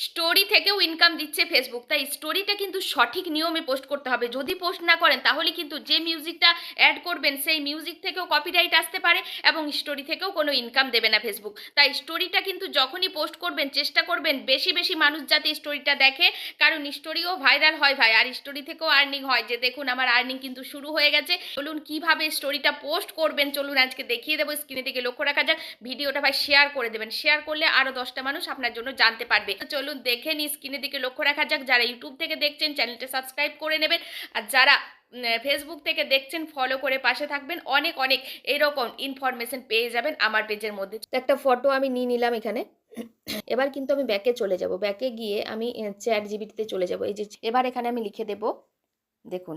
Story থেকেও income দিচ্ছে Facebook, তাই স্টোরিটা কিন্তু সঠিক নিয়মে পোস্ট করতে হবে। যদি পোস্ট না করেন তাহলে কিন্তু যে মিউজিকটা অ্যাড করবেন সেই মিউজিক থেকেও কপিরাইট আসতে পারে এবং স্টোরি থেকেও কোনো ইনকাম দেবে না ফেসবুক। তাই স্টোরিটা কিন্তু যখনই পোস্ট করবেন চেষ্টা করবেন বেশি বেশি মানুষ যাতে স্টোরিটা দেখে, কারণ স্টোরিও ভাইরাল হয় ভাই, আর স্টোরি থেকেও আর্নিং হয়। যে দেখুন আমার আর্নিং কিন্তু শুরু হয়ে গেছে। চলুন কিভাবে স্টোরিটা পোস্ট করবেন চলুন আজকে দেখিয়ে দেবো। স্ক্রিনে দিকে লক্ষ্য রাখা যাক, ভিডিওটা ভাই শেয়ার করে দেবেন, শেয়ার করলে আরো 10টা মানুষ আপনার জন্য জানতে পারবে। তো চলুন দেখে নিই, স্ক্রিনের দিকে লক্ষ্য রাখা যাক। যারা ইউটিউব থেকে দেখছেন চ্যানেলটা সাবস্ক্রাইব করে নেবেন, আর যারা ফেসবুক থেকে দেখছেন ফলো করে পাশে থাকবেন। অনেক অনেক এরকম ইনফরমেশন পেয়ে যাবেন আমার পেজের মধ্যে। একটা ফটো আমি নিয়ে নিলাম এখানে। এবার কিন্তু আমি ব্যাকে চলে যাব, ব্যাকে গিয়ে আমি চ্যাট জিপিটিতে চলে যাব। এই যে এবার এখানে আমি লিখে দেব, দেখুন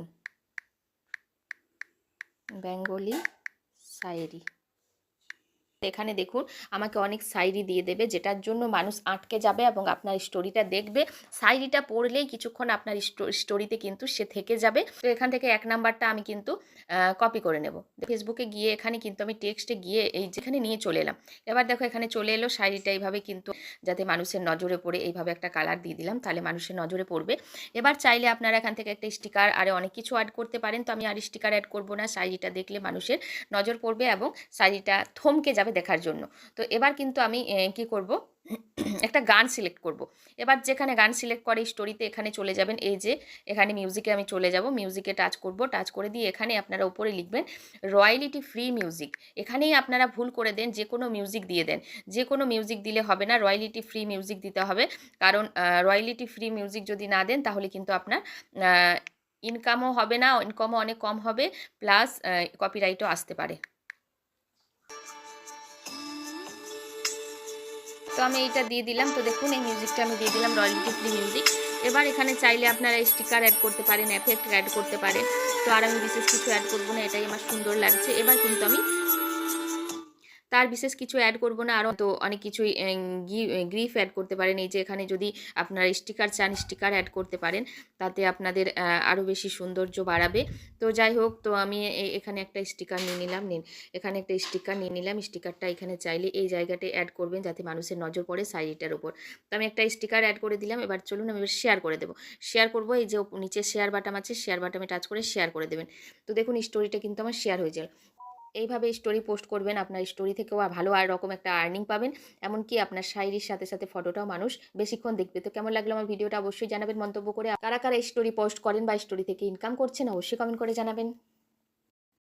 বেঙ্গলি শায়েরি। এখানে দেখুন আমাকে অনেক শায়রি দিয়ে দেবে, যেটার জন্য মানুষ আটকে যাবে এবং আপনার স্টোরিটা দেখবে। শায়রিটা পড়লেই কিছুক্ষণ আপনার স্টোরিতে কিন্তু সে থেকে যাবে। তো এখান থেকে 1 নাম্বারটা আমি কিন্তু কপি করে নেব। ফেসবুকে গিয়ে এখানে কিন্তু আমি টেক্সটে গিয়ে এই যেখানে নিয়ে চলে এলাম। এবার দেখো এখানে চলে এলো শায়রিটা, এইভাবে কিন্তু যাতে মানুষের নজরে পড়ে এইভাবে একটা কালার দিয়ে দিলাম, তাহলে মানুষের নজরে পড়বে। এবার চাইলে আপনারা এখান থেকে একটা স্টিকার আর অনেক কিছু অ্যাড করতে পারেন, তো আমি আর স্টিকার অ্যাড করব না। শায়রিটা দেখলে মানুষের নজর পড়বে এবং শাড়িটা থমকে যাবে দেখার জন্য। তো এবার কিন্তু আমি কি করব, একটা গান সিলেক্ট করব। এবার যেখানে গান সিলেক্ট করে স্টোরিতে এখানে চলে যাবেন। এই যে এখানে মিউজিকে আমি চলে যাব, মিউজিকে টাচ করব, টাচ করে দিয়ে এখানে আপনারা উপরে লিখবেন রয়্যালিটি ফ্রি মিউজিক। এখানেই আপনারা ভুল করে দেন, যে কোনো মিউজিক দিয়ে দেন। যে কোনো মিউজিক দিলে হবে না, রয়্যালিটি ফ্রি মিউজিক দিতে হবে। কারণ রয়্যালিটি ফ্রি মিউজিক যদি না দেন তাহলে কিন্তু আপনার ইনকামও হবে না, ইনকামও অনেক কম হবে, প্লাস কপিরাইটও আসতে পারে। তো আমি এইটা দিয়ে দিলাম। তো দেখুন এই মিউজিকটা আমি দিয়ে দিলাম, রয়্যালিটি ফ্রি মিউজিক। এবার এখানে চাইলে আপনারা স্টিকার অ্যাড করতে পারেন, এফেক্ট অ্যাড করতে পারেন। তো আর আমি বিশেষ কিছু অ্যাড করবো না, এটাই আমার সুন্দর লাগছে। এবার কিন্তু আমি তার বিশেষ কিছু অ্যাড করব না। আরও তো অনেক কিছুই গ্রিফ অ্যাড করতে পারেন। এই যে এখানে যদি আপনারা স্টিকার চান স্টিকার অ্যাড করতে পারেন, তাতে আপনাদের আরও বেশি সৌন্দর্য বাড়াবে। তো যাই হোক, তো আমি এখানে একটা স্টিকার নিয়ে নিলাম, এখানে একটা স্টিকার নিয়ে নিলাম। স্টিকারটা এখানে চাইলে এই জায়গাটায় অ্যাড করবেন যাতে মানুষের নজর পড়ে শাড়িটার উপর। তো আমি একটা স্টিকার অ্যাড করে দিলাম। এবার চলুন আমি এবার শেয়ার করে দেবো। শেয়ার করব, এই যে নিচে শেয়ার বাটন আছে, শেয়ার বাটনে টাচ করে শেয়ার করে দেবেন। তো দেখুন স্টোরিটা কিন্তু আমার শেয়ার হয়ে যায়। এইভাবে স্টোরি পোস্ট করবেন, আপনার স্টোরি থেকেও ভালো আর রকম একটা আর্নিং পাবেন। এমনকি আপনার শায়রির সাথে সাথে ফটোটাও মানুষ বেশিক্ষণ দেখবে। তো কেমন লাগলো আমার ভিডিওটা অবশ্যই জানাবেন মন্তব্য করে। কারা কারা স্টোরি পোস্ট করেন বা স্টোরি থেকে ইনকাম করছেন অবশ্যই কমেন্ট করে জানাবেন।